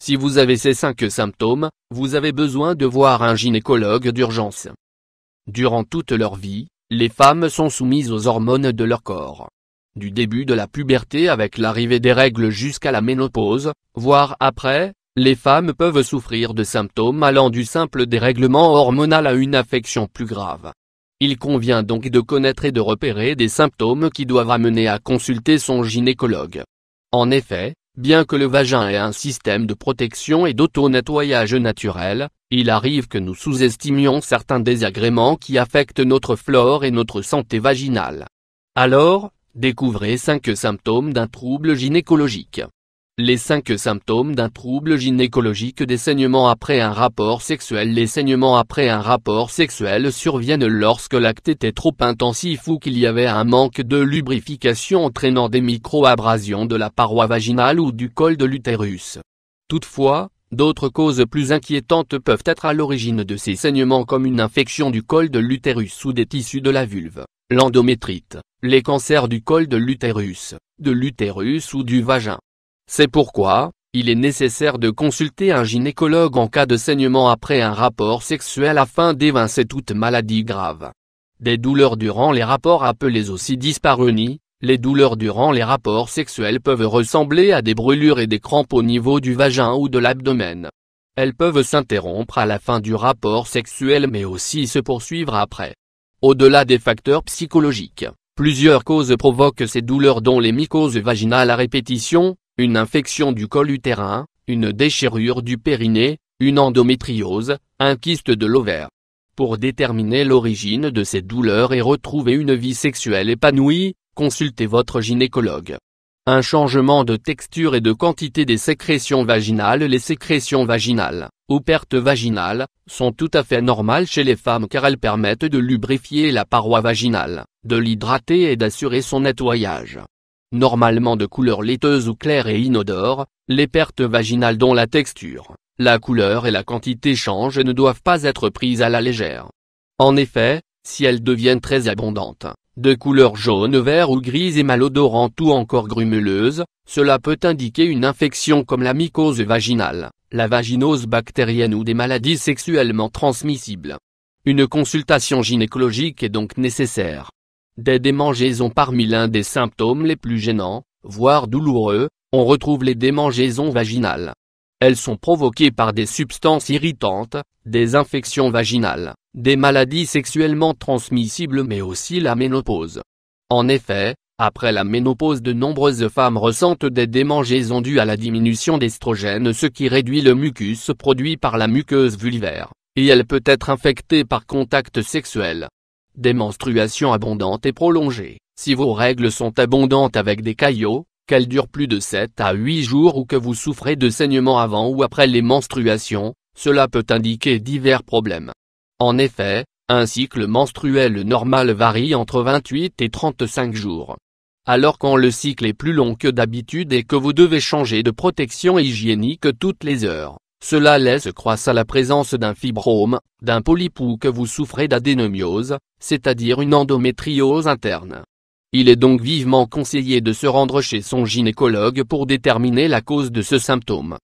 Si vous avez ces 5 symptômes, vous avez besoin de voir un gynécologue d'urgence. Durant toute leur vie, les femmes sont soumises aux hormones de leur corps. Du début de la puberté avec l'arrivée des règles jusqu'à la ménopause, voire après, les femmes peuvent souffrir de symptômes allant du simple dérèglement hormonal à une affection plus grave. Il convient donc de connaître et de repérer des symptômes qui doivent amener à consulter son gynécologue. En effet, bien que le vagin ait un système de protection et d'auto-nettoyage naturel, il arrive que nous sous-estimions certains désagréments qui affectent notre flore et notre santé vaginale. Alors, découvrez 5 symptômes d'un trouble gynécologique. Les 5 symptômes d'un trouble gynécologique des saignements après un rapport sexuel. Les saignements après un rapport sexuel surviennent lorsque l'acte était trop intensif ou qu'il y avait un manque de lubrification entraînant des micro-abrasions de la paroi vaginale ou du col de l'utérus. Toutefois, d'autres causes plus inquiétantes peuvent être à l'origine de ces saignements comme une infection du col de l'utérus ou des tissus de la vulve, l'endométrite, les cancers du col de l'utérus ou du vagin. C'est pourquoi, il est nécessaire de consulter un gynécologue en cas de saignement après un rapport sexuel afin d'évincer toute maladie grave. Des douleurs durant les rapports appelées aussi dyspareunies, les douleurs durant les rapports sexuels peuvent ressembler à des brûlures et des crampes au niveau du vagin ou de l'abdomen. Elles peuvent s'interrompre à la fin du rapport sexuel mais aussi se poursuivre après. Au-delà des facteurs psychologiques, plusieurs causes provoquent ces douleurs dont les mycoses vaginales à répétition, une infection du col utérin, une déchirure du périnée, une endométriose, un kyste de l'ovaire. Pour déterminer l'origine de ces douleurs et retrouver une vie sexuelle épanouie, consultez votre gynécologue. Un changement de texture et de quantité des sécrétions vaginales. Les sécrétions vaginales, ou pertes vaginales, sont tout à fait normales chez les femmes car elles permettent de lubrifier la paroi vaginale, de l'hydrater et d'assurer son nettoyage. Normalement de couleur laiteuse ou claire et inodore, les pertes vaginales dont la texture, la couleur et la quantité changent ne doivent pas être prises à la légère. En effet, si elles deviennent très abondantes, de couleur jaune, vert ou grise et malodorante ou encore grumeleuse, cela peut indiquer une infection comme la mycose vaginale, la vaginose bactérienne ou des maladies sexuellement transmissibles. Une consultation gynécologique est donc nécessaire. Des démangeaisons. Parmi l'un des symptômes les plus gênants, voire douloureux, on retrouve les démangeaisons vaginales. Elles sont provoquées par des substances irritantes, des infections vaginales, des maladies sexuellement transmissibles mais aussi la ménopause. En effet, après la ménopause de nombreuses femmes ressentent des démangeaisons dues à la diminution d'estrogène, ce qui réduit le mucus produit par la muqueuse vulvaire, et elle peut être infectée par contact sexuel. Des menstruations abondantes et prolongées. Si vos règles sont abondantes avec des caillots, qu'elles durent plus de 7 à 8 jours ou que vous souffrez de saignements avant ou après les menstruations, cela peut indiquer divers problèmes. En effet, un cycle menstruel normal varie entre 28 et 35 jours. Alors quand le cycle est plus long que d'habitude et que vous devez changer de protection hygiénique toutes les heures, cela laisse croire à la présence d'un fibrome, d'un polype ou que vous souffrez d'adénomiose, c'est-à-dire une endométriose interne. Il est donc vivement conseillé de se rendre chez son gynécologue pour déterminer la cause de ce symptôme.